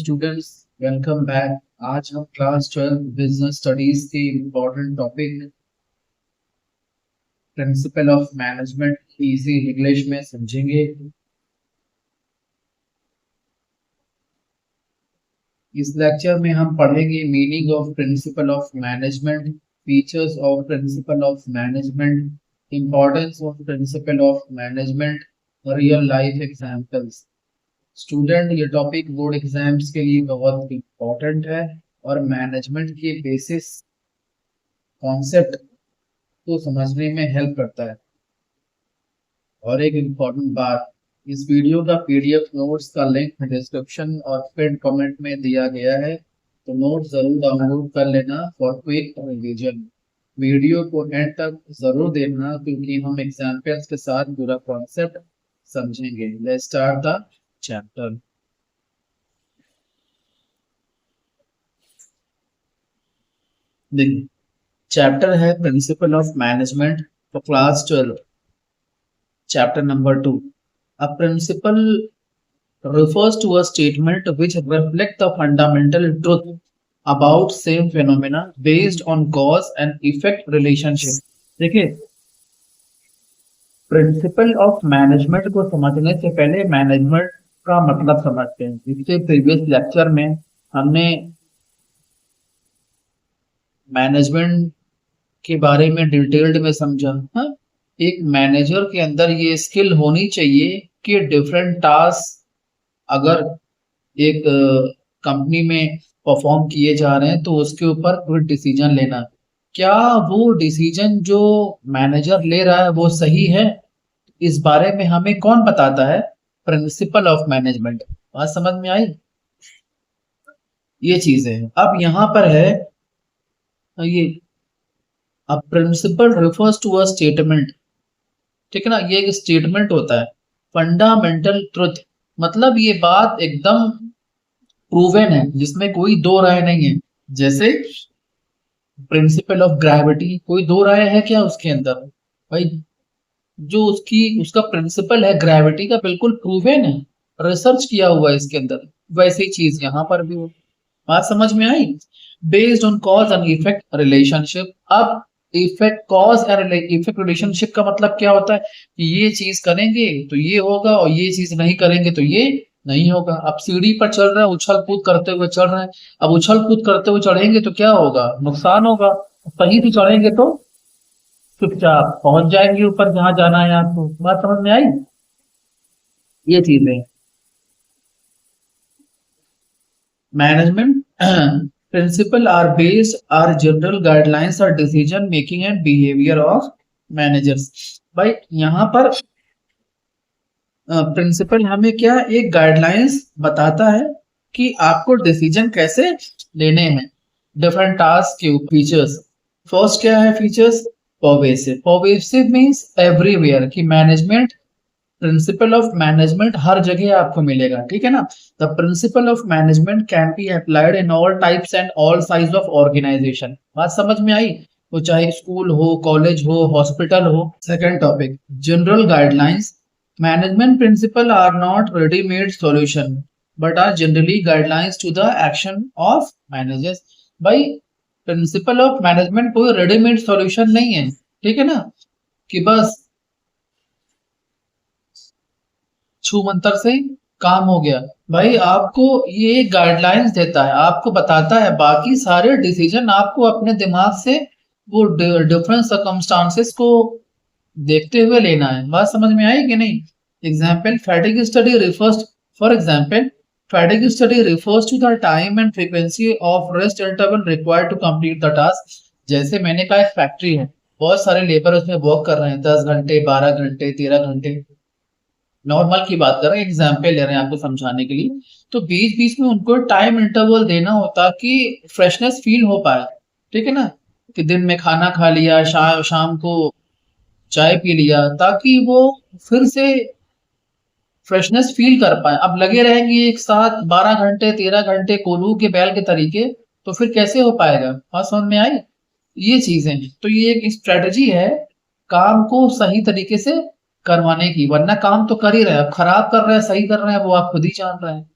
Students, welcome back. आज हम class 12 business studies के important topic principal of management easy English में समझेंगे। इस लेक्चर में हम पढ़ेंगे meaning of principal of management, features of principal of management, importance of principal of management, real life examples. Student, ये टॉपिक बोर्ड एग्जाम्स के लिए बहुत इम्पोर्टेंट है और मैनेजमेंट के बेसिस कॉन्सेप्ट को समझने में हेल्प करता है। और एक इम्पोर्टेंट बात, इस वीडियो का पीडीएफ नोट्स का लिंक डिस्क्रिप्शन और पिन कमेंट में दिया गया है, तो नोट्स जरूर डाउनलोड कर लेना फॉर क्विक रिवीजन। वीडियो को एंड तक जरूर देखना क्योंकि हम एग्जाम्पल्स के साथ पूरा कॉन्सेप्ट समझेंगे। Let's start the chapter. देखिए, चैप्टर है principal of management for class 12, chapter number 2। A principle refers to a statement which reflects the fundamental truth about same phenomena based on cause and effect relationship। देखिए, principal of management को समझने से पहले management का मतलब समझते हैं। इससे प्रीवियस लेक्चर में हमने मैनेजमेंट के बारे में डिटेल्ड में समझा। हाँ, एक मैनेजर के अंदर ये स्किल होनी चाहिए कि डिफरेंट टास्क अगर एक कंपनी में परफॉर्म किए जा रहे हैं तो उसके ऊपर कोई डिसीजन लेना, क्या वो डिसीजन जो मैनेजर ले रहा है वो सही है, इस बारे में हमें कौन बताता है? Principal of management. बात समझ में आई? ये चीजें हैं। अब यहाँ पर है ये अब principle refers to a statement, ठीक है ना, ये एक स्टेटमेंट होता है। फंडामेंटल ट्रुथ मतलब ये बात एकदम प्रूवन है जिसमें कोई दो राय नहीं है। जैसे प्रिंसिपल ऑफ ग्रेविटी, कोई दो राय है क्या उसके अंदर? भाई, जो उसका प्रिंसिपल है ग्रेविटी का, बिल्कुल प्रूवन है, रिसर्च किया हुआ है इसके अंदर। वैसे ही चीज यहाँ पर भी हो। बात समझ में आई? Based on cause and effect relationship. अब effect, cause and effect relationship का मतलब क्या होता है कि ये चीज करेंगे तो ये होगा और ये चीज नहीं करेंगे तो ये नहीं होगा। अब सीढ़ी पर चल रहा है, उछल कूद करते हुए चढ़ रहे हैं। अब उछल कूद करते हुए चढ़ेंगे तो क्या होगा? नुकसान होगा। सही से चढ़ेंगे तो चुपचाप पहुंच जाएंगे ऊपर जहां जाना है आपको। बात समझ में आई? ये चीजें management principle are based are general guidelines और decision making and behaviour of managers. भाई, यहाँ पर प्रिंसिपल हमें क्या एक गाइडलाइंस बताता है कि आपको डिसीजन कैसे लेने हैं डिफरेंट टास्क के फीचर्स। फर्स्ट क्या है features? Pervasive. Pervasive means everywhere, कि मैनेजमेंट, प्रिंसिपल ऑफ मैनेजमेंट हर जगह आपको मिलेगा, ठीक है ना। The principle of management can be applied in all types and all size of organisation. बात समझ में आई? वो चाहे स्कूल हो, कॉलेज हो, हॉस्पिटल हो। Second topic, general guidelines. Management principle are not readymade solution but are generally guidelines to the action of managers. भाई, principle of management कोई रेडीमेड सॉल्यूशन नहीं है, ठीक है ना, कि बस छू मंतर से काम हो गया। भाई, आपको ये गाइडलाइंस देता है, आपको बताता है, बाकी सारे डिसीजन आपको अपने दिमाग से वो डिफरेंट सर्कमस्टांसेस को देखते हुए लेना है। बात समझ में आई कि नहीं? Example, fatigue study refers, for example, fatigue study refers to the time and frequency of rest interval required to complete the task. जैसे मैंने कहा, एक फैक्ट्री है, बहुत सारे लेबर उसमें वर्क कर रहे हैं, 10 घंटे, 12 घंटे, 13 घंटे। नॉर्मल की बात कर रहे हैं, एग्जाम्पल ले रहे हैं आपको समझाने के लिए। तो बीच बीच में उनको टाइम इंटरवल देना होता कि फ्रेशनेस फील हो पाए, ठीक है ना, कि दिन में खाना खा लिया, शाम को चाय पी लिया, ताकि वो फिर से फ्रेशनेस फील कर पाए। अब लगे रहेंगे एक साथ 12 घंटे, 13 घंटे कोल्हू के बैल के तरीके, तो फिर कैसे हो पाएगा? बात समझ में आई? ये चीजें, तो ये एक स्ट्रेटजी है काम को सही तरीके से करवाने की। वरना काम तो कर ही रहे हैं, अब खराब कर रहे हैं, सही कर रहे हैं, वो आप खुद ही जान रहे हैं।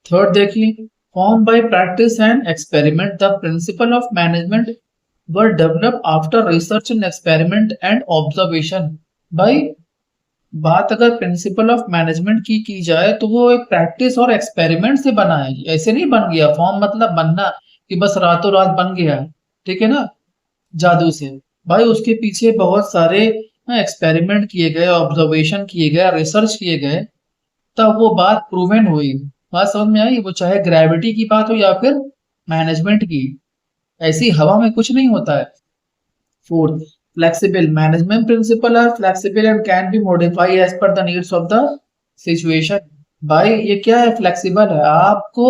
थर्ड देखिए, form by practice and experiment the principle of management were develop after research and experiment and observation. भाई बात अगर प्रिंसिपल ऑफ मैनेजमेंट की जाए तो वो एक प्रैक्टिस और एक्सपेरिमेंट से बना है, ऐसे नहीं बन गया। फॉर्म मतलब बनना कि बस रातों रात बन गया है, ठीक है ना, जादू से। भाई उसके पीछे बहुत सारे एक्सपेरिमेंट किए गए, ऑब्जर्वेशन किए गए, रिसर्च किए गए, तब वो बात प्रूवन हुई। बात समझ में आई? वो चाहे ग्रेविटी की बात हो या फिर मैनेजमेंट की, ऐसी हवा में कुछ नहीं होता है। Fourth, flexible management principle are flexible and can be modified as per the needs of the situation। भाई ये क्या है? फ्लेक्सिबल है। आपको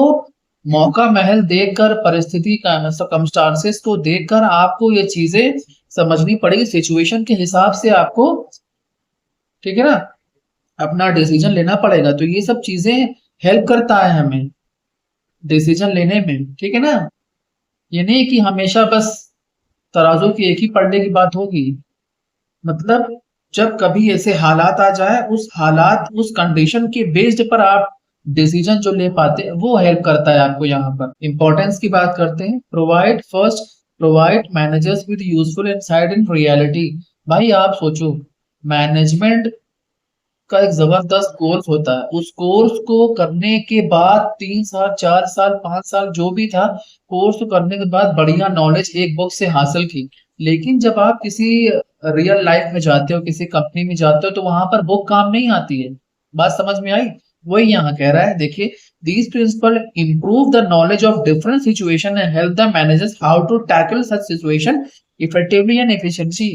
मौका महल देखकर, परिस्थिति का सर्कमस्टांसेस को देखकर आपको ये चीजें समझनी पड़ेगी, सिचुएशन के हिसाब से आपको, ठीक है ना, अपना डिसीजन लेना पड़ेगा। तो ये सब चीजें हेल्प करता है हमें डिसीजन लेने में, ठीक है ना। ये नहीं कि हमेशा बस तराजू की एक ही पलड़े की बात होगी। मतलब जब कभी ऐसे हालात आ जाए, उस हालात, उस कंडीशन के बेस्ड पर आप डिसीजन जो ले पाते हैं, वो हेल्प करता है आपको। यहाँ पर इंपॉर्टेंस की बात करते हैं। Provide managers with useful insight in reality. भाई आप सोचो, मैनेजमेंट का एक जबरदस्त कोर्स होता है। उस कोर्स को करने के बाद 3 साल, 4 साल, 5 साल जो भी था, कोर्स को करने के बाद बढ़िया नॉलेज एक बुक से हासिल की। लेकिन जब आप किसी रियल लाइफ में जाते हो, किसी कंपनी में जाते हो, तो वहां पर बुक काम नहीं आती है। बात समझ में आई? वही यहाँ कह रहा है, देखिए, these principle improve the knowledge of different situation and help the managers how to tackle such situation effectively and efficiently।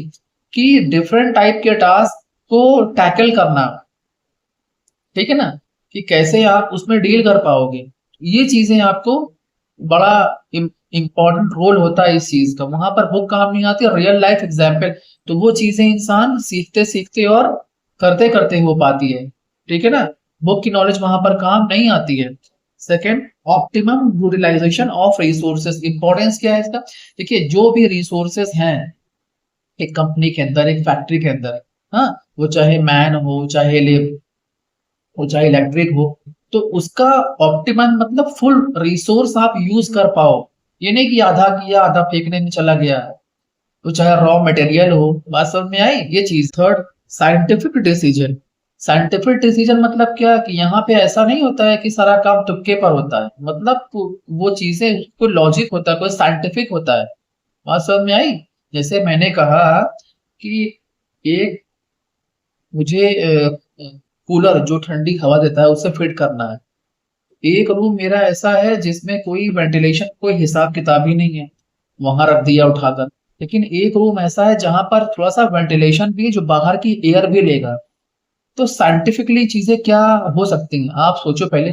कि डिफरेंट टाइप के टास्क को टैकल करना, ठीक है ना, कि कैसे आप उसमें डील कर पाओगे। ये चीजें आपको बड़ा इंपॉर्टेंट रोल होता है इस चीज का। वहां पर बुक काम नहीं आती, रियल लाइफ एग्जाम्पल, तो वो चीजें इंसान सीखते सीखते और करते करते हो पाती है, ठीक है ना। बुक की नॉलेज वहां पर काम नहीं आती है। Second, optimum utilization of resources. Importance क्या है इसका? देखिए, जो भी रिसोर्सेस हैं एक कंपनी के अंदर, एक फैक्ट्री के अंदर, हाँ, वो चाहे मैन हो, चाहे लेबर हो, चाहे इलेक्ट्रिक हो, तो उसका ऑप्टिमम मतलब फुल रिसोर्स आप यूज कर पाओ। ये नहीं कि आधा किया आधा फेंकने में चला गया। तो चाहे रॉ मटेरियल हो। बात समझ में आई? ये चीज। Third, scientific decision. Scientific decision मतलब क्या, कि यहाँ पे ऐसा नहीं होता है कि सारा काम तुक्के पर होता है। मतलब वो चीजें, कोई लॉजिक होता है, कोई साइंटिफिक होता है। बात समझ में आई? जैसे मैंने कहा कि एक मुझे कूलर जो ठंडी हवा देता है उसे फिट करना है। एक रूम मेरा ऐसा है जिसमें कोई वेंटिलेशन, कोई हिसाब किताब ही नहीं है, वहां रख दिया उठाकर। लेकिन एक रूम ऐसा है जहां पर थोड़ा सा वेंटिलेशन भी है, जो बाहर की एयर भी लेगा। तो साइंटिफिकली चीजें क्या हो सकती हैं, आप सोचो पहले।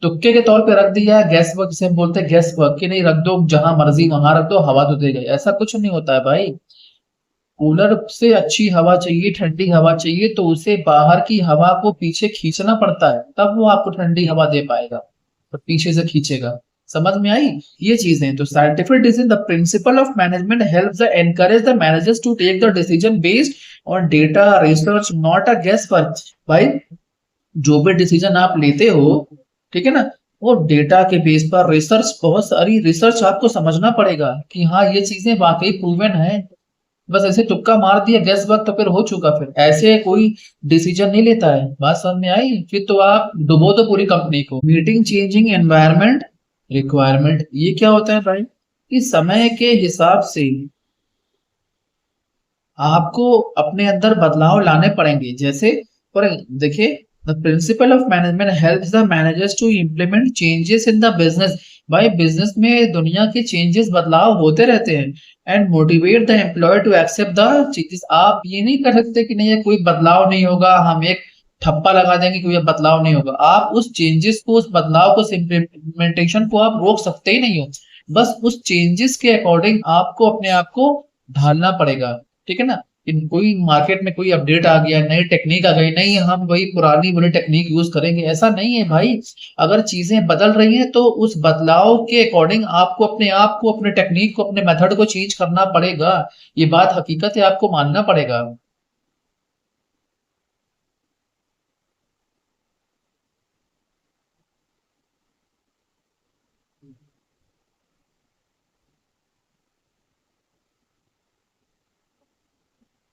तुक्के के तौर पे रख दिया है गैस वर्क, जिसे हम बोलते हैं गैस वर्क, कि नहीं रख दो जहां मर्जी वहां रख दो, हवा तो देगा, ऐसा कुछ नहीं होता है भाई। कूलर से अच्छी हवा चाहिए, ठंडी हवा चाहिए, तो उसे बाहर की हवा को पीछे खींचना पड़ता है, तब वो आपको ठंडी हवा दे पाएगा, तो पीछे से खींचेगा। समझ में आई ये चीजें? तो scientific decision, the principle of management helps the encourage the managers to take the decision based on data research, not a guess work. भाई जो भी डिसीजन आप लेते हो, ठीक है ना, वो डेटा के बेस पर, रिसर्च, बहुत सारी रिसर्च आपको समझना पड़ेगा कि हाँ ये चीजें वाकई प्रूवन है। बस ऐसे तुक्का मार दिया गैस वक्त तो फिर हो चुका, फिर ऐसे कोई डिसीजन नहीं लेता है। बात समझ में आई? फिर तो आप डुबो दो पूरी कंपनी को। मीटिंग चेंजिंग एनवायरनमेंट रिक्वायरमेंट, ये क्या होता है भाई, कि समय के हिसाब से आपको अपने अंदर बदलाव लाने पड़ेंगे। जैसे पर देखिए, the principle of management helps the managers to implement changes in the business. भाई बिजनेस में दुनिया के चेंजेस, बदलाव होते रहते हैं। And motivate the employ to accept the changes. आप ये नहीं कर सकते कि नहीं, ये कोई बदलाव नहीं होगा, हम एक ठप्पा लगा देंगे कि ये बदलाव नहीं होगा। आप उस चेंजेस को, उस बदलाव को, इम्प्लीमेंटेशन को आप रोक सकते ही नहीं हो। बस उस चेंजेस के अकॉर्डिंग आपको अपने आप को ढालना पड़ेगा, ठीक है ना। इन कोई मार्केट में कोई अपडेट आ गया, नई टेक्निक आ गई, नहीं हम वही पुरानी वाली टेक्निक यूज करेंगे, ऐसा नहीं है भाई। अगर चीजें बदल रही हैं तो उस बदलाव के अकॉर्डिंग आपको अपने आप को, अपने टेक्निक को, अपने मेथड को चेंज करना पड़ेगा। ये बात हकीकत है, आपको मानना पड़ेगा।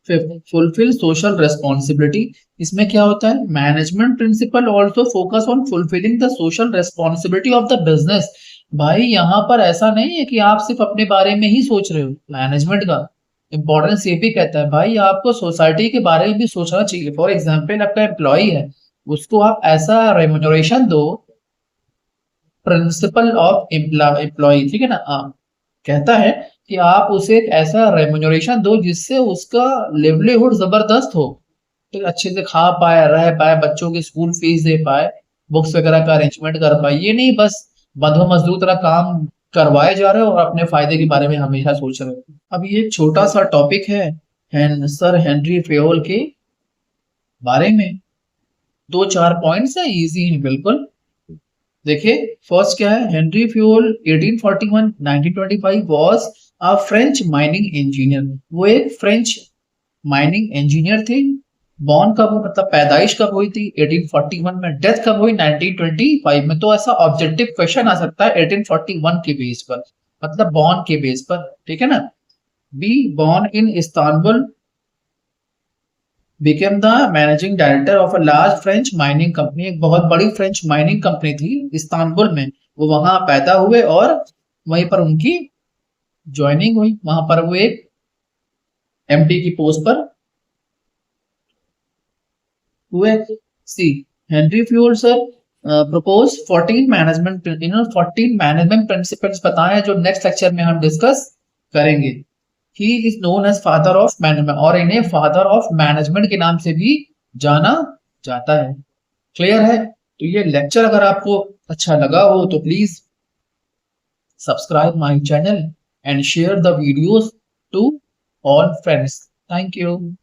फुलफिल सोशल रेस्पॉन्सिबिलिटी, इसमें क्या होता है, management principle also focus on fulfilling the social responsibility of the business. भाई यहाँ पर ऐसा नहीं है कि आप सिर्फ अपने बारे में ही सोच रहे हो, मैनेजमेंट का इंपॉर्टेंस ये भी कहता है भाई आपको सोसाइटी के बारे में भी सोचना चाहिए। फॉर एग्जाम्पल आपका एम्प्लॉय है, उसको आप ऐसा रेम्यूनरेशन दो, प्रिंसिपल ऑफ एम्प्लॉय, ठीक है ना, कहता है कि आप उसे एक ऐसा रेम्यूनरेशन दो जिससे उसका लिवलीहुड जबरदस्त हो, तो अच्छे से खा पाए, रह पाए, बच्चों की स्कूल फीस दे पाए, बुक्स वगैरह का अरेंजमेंट कर पाए। ये नहीं बस बंधुआ मजदूर तरह काम करवाए जा रहे हो और अपने फायदे के बारे में हमेशा सोच रहे हो। अब ये एक छोटा सा टॉपिक है सर हेनरी फेयोल के बारे में, दो चार पॉइंट्स है, इजी है बिल्कुल। देखिए, फर्स्ट क्या है, Henry fuel 1841 1925 was a French mining engineer. वो एक फ्रेंच माइनिंग इंजीनियर थे। बॉर्न कब, मतलब पैदाइश कब हुई थी 1841 में, डेथ कब हुई 1925 में। तो ऐसा ऑब्जेक्टिव क्वेश्चन आ सकता है 1841 के बेस पर, मतलब बॉर्न के बेस पर, ठीक है ना। Be, born in Istanbul, became the managing director of a large French mining company. एक बहुत बड़ी फ्रेंच माइनिंग कंपनी थी इस्तांबुल में, वो वहां पैदा हुए और वहीं पर उनकी ज्वाइनिंग हुई, वहां पर वो एक एमडी की पोस्ट पर हुए। See, Henri Fayol sir propose 14 management, इन्होंने 14 मैनेजमेंट प्रिंसिपल्स बताए हैं जो नेक्स्ट लेक्चर में हम डिस्कस करेंगे। He is known as father of management, और इन्हें फादर ऑफ मैनेजमेंट के नाम से भी जाना जाता है। क्लियर है? तो ये लेक्चर अगर आपको अच्छा लगा हो तो please subscribe my channel and share the videos to all friends. Thank you.